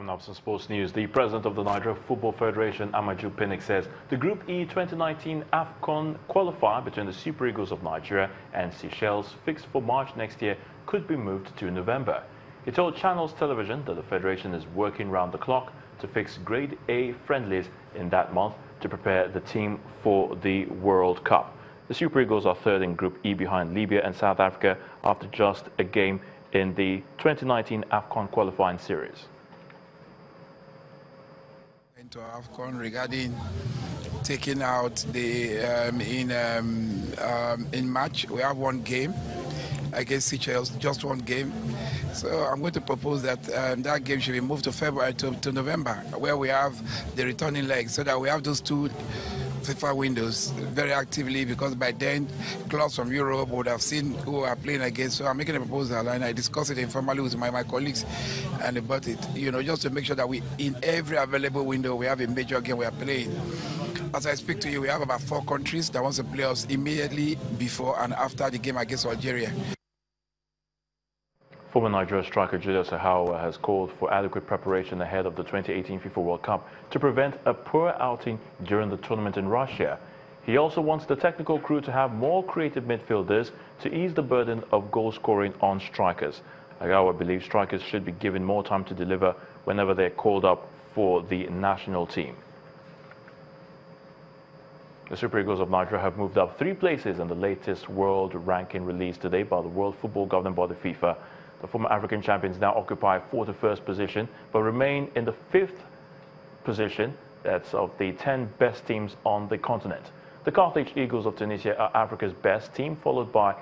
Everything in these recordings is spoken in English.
Coming up, some sports news. The president of the Nigeria Football Federation, Amaju Pinnick, says the Group E 2019 AFCON qualifier between the Super Eagles of Nigeria and Seychelles, fixed for March next year, could be moved to November. He told Channels Television that the federation is working round the clock to fix Grade A friendlies in that month to prepare the team for the World Cup. The Super Eagles are third in Group E behind Libya and South Africa after just a game in the 2019 AFCON qualifying series. Into AFCON regarding taking out the in March we have one game against Seychelles, just one game. So I'm going to propose that that game should be moved to February to November, where we have the returning leg, so that we have those two FIFA windows very actively, because by then clubs from Europe would have seen who are playing against. So I'm making a proposal, and I discussed it informally with my colleagues and about it, just to make sure that we, in every available window, we have a major game we are playing. As I speak to you, we have about 4 countries that want to play us immediately before and after the game against Algeria. Former Nigeria striker Julius Ahau has called for adequate preparation ahead of the 2018 FIFA World Cup to prevent a poor outing during the tournament in Russia. He also wants the technical crew to have more creative midfielders to ease the burden of goal scoring on strikers. Ahau believes strikers should be given more time to deliver whenever they're called up for the national team. The Super Eagles of Nigeria have moved up 3 places in the latest world ranking released today by the World Football Governing Body FIFA. The former African champions now occupy 41st position, but remain in the 5th position. That's of the 10 best teams on the continent. The Carthage Eagles of Tunisia are Africa's best team, followed by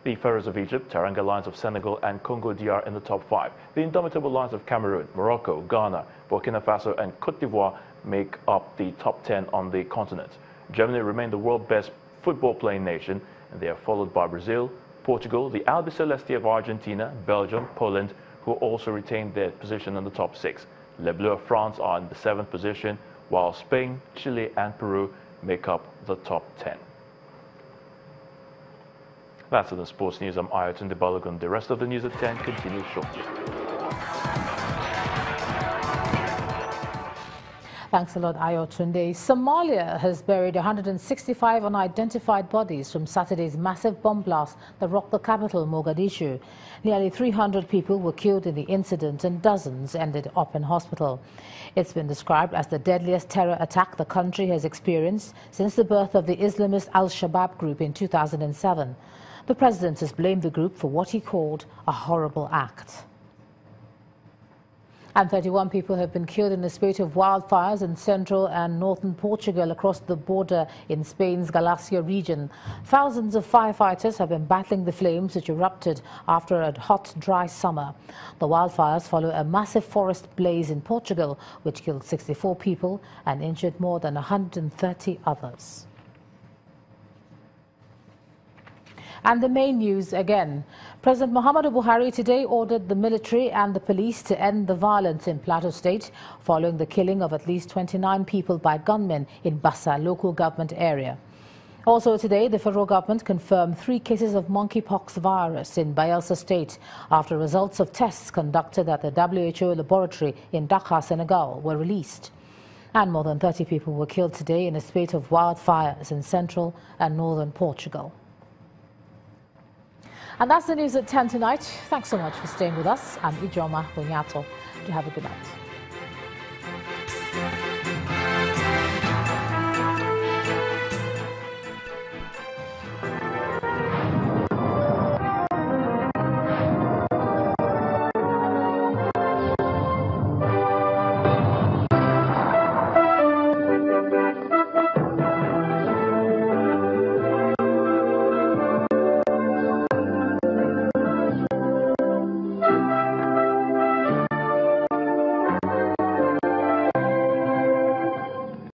the Pharaohs of Egypt, Teranga Lions of Senegal, and Congo DR in the top 5. The Indomitable Lions of Cameroon, Morocco, Ghana, Burkina Faso, and Cote d'Ivoire make up the top 10 on the continent. Germany remain the world's best football-playing nation, and they are followed by Brazil, Portugal, the Albiceleste of Argentina, Belgium, Poland, who also retained their position in the top 6. Les Bleus of France are in the 7th position, while Spain, Chile, and Peru make up the top 10. That's it in sports news. I'm Ayotunde Balogun. The rest of the news at 10 continues shortly. Thanks a lot, Ayotunde. Somalia has buried 165 unidentified bodies from Saturday's massive bomb blast that rocked the capital, Mogadishu. Nearly 300 people were killed in the incident and dozens ended up in hospital. It's been described as the deadliest terror attack the country has experienced since the birth of the Islamist Al-Shabaab group in 2007. The president has blamed the group for what he called a horrible act. And 31 people have been killed in the spate of wildfires in central and northern Portugal across the border in Spain's Galicia region. Thousands of firefighters have been battling the flames which erupted after a hot, dry summer. The wildfires follow a massive forest blaze in Portugal, which killed 64 people and injured more than 130 others. And the main news again. President Muhammadu Buhari today ordered the military and the police to end the violence in Plateau State following the killing of at least 29 people by gunmen in Bassa local government area. Also today, the federal government confirmed 3 cases of monkeypox virus in Bayelsa State after results of tests conducted at the WHO laboratory in Dakar, Senegal, were released. And more than 30 people were killed today in a spate of wildfires in central and northern Portugal. And that's the news at 10 tonight. Thanks so much for staying with us. I'm Ijoma Bunyato. Do have a good night.